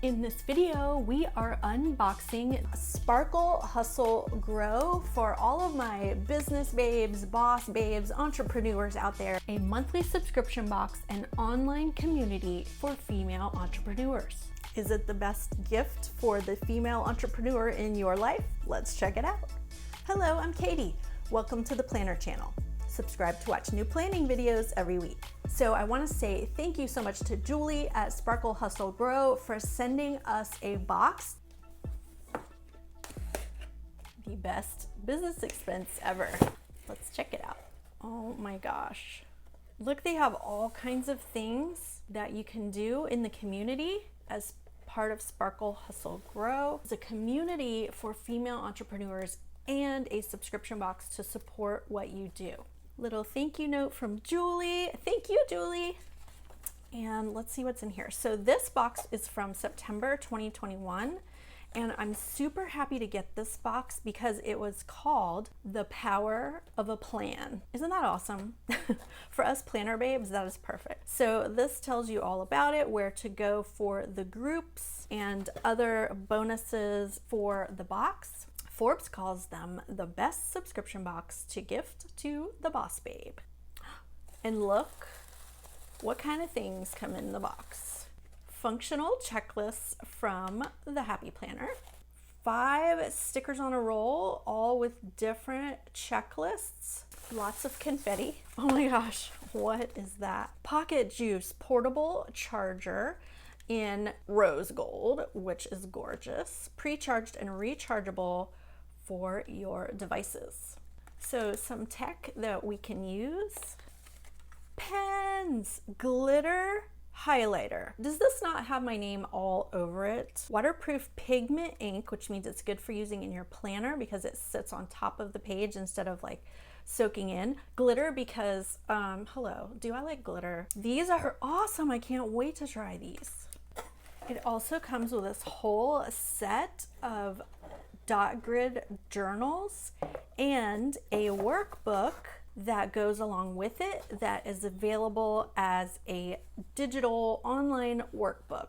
In this video, we are unboxing Sparkle Hustle Grow for all of my business babes, boss babes, entrepreneurs out there. A monthly subscription box and online community for female entrepreneurs. Is it the best gift for the female entrepreneur in your life? Let's check it out. Hello, I'm Katie. Welcome to the Planner channel. Subscribe to watch new planning videos every week. So I want to say thank you so much to Julie at Sparkle Hustle Grow for sending us a box. The best business expense ever. Let's check it out. Oh my gosh. Look, they have all kinds of things that you can do in the community as part of Sparkle Hustle Grow. It's a community for female entrepreneurs and a subscription box to support what you do. Little thank you note from Julie. Thank you, Julie. And let's see what's in here. So this box is from September 2021, and I'm super happy to get this box because it was called The Power of a Plan. Isn't that awesome? For us planner babes, that is perfect. So this tells you all about it, where to go for the groups and other bonuses for the box. Forbes calls them the best subscription box to gift to the boss babe. And look what kind of things come in the box. Functional checklists from the Happy Planner. 5 stickers on a roll, all with different checklists. Lots of confetti. Oh my gosh, what is that? Pocket Juice portable charger in rose gold, which is gorgeous. Pre-charged and rechargeable for your devices. So some tech that we can use. Pens, glitter highlighter. Does this not have my name all over it? Waterproof pigment ink, which means it's good for using in your planner because it sits on top of the page instead of like soaking in. Glitter because, hello, do I like glitter? These are awesome. I can't wait to try these. It also comes with this whole set of dot grid journals and a workbook that goes along with it that is available as a digital online workbook.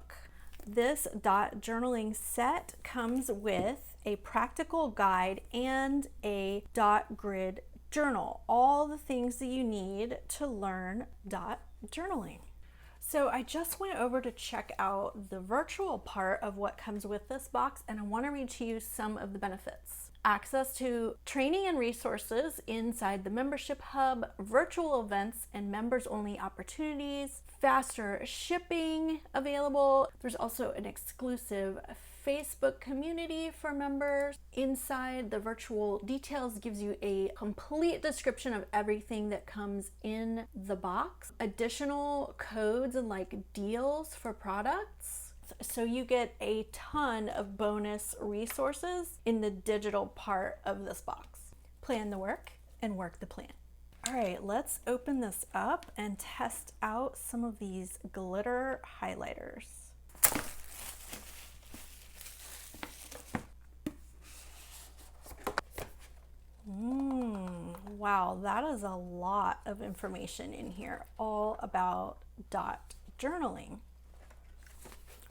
This dot journaling set comes with a practical guide and a dot grid journal, all the things that you need to learn dot journaling. So I just went over to check out the virtual part of what comes with this box, and I want to read to you some of the benefits. Access to training and resources inside the membership hub, virtual events and members only opportunities, faster shipping available. There's also an exclusive Facebook community for members. Inside the virtual details gives you a complete description of everything that comes in the box. Additional codes and like deals for products. So you get a ton of bonus resources in the digital part of this box. Plan the work and work the plan. All right, let's open this up and test out some of these glitter highlighters. Wow, that is a lot of information in here, all about dot journaling,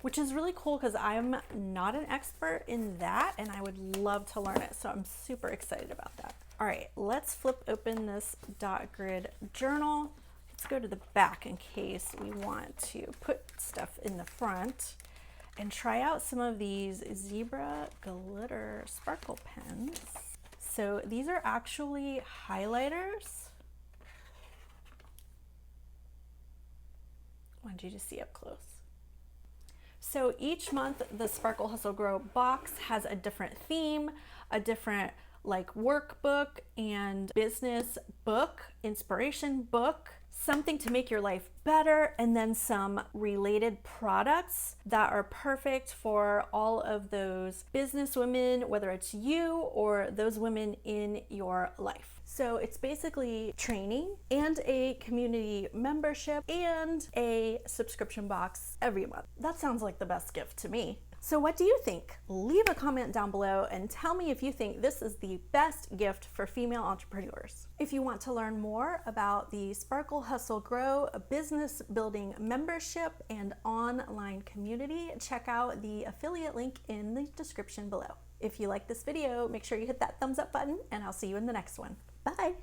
which is really cool because I'm not an expert in that and I would love to learn it. So I'm super excited about that. All right, let's flip open this dot grid journal. Let's go to the back in case we want to put stuff in the front and try out some of these zebra glitter sparkle pens. So these are actually highlighters. I wanted you to see up close. So each month the Sparkle Hustle Grow box has a different theme, a different like workbook and business book, inspiration book, something to make your life better, and then some related products that are perfect for all of those business women, whether it's you or those women in your life. So it's basically training and a community membership and a subscription box every month. That sounds like the best gift to me. So what do you think? Leave a comment down below and tell me if you think this is the best gift for female entrepreneurs. If you want to learn more about the Sparkle Hustle Grow business building membership and online community, check out the affiliate link in the description below. If you like this video, make sure you hit that thumbs up button, and I'll see you in the next one. Bye.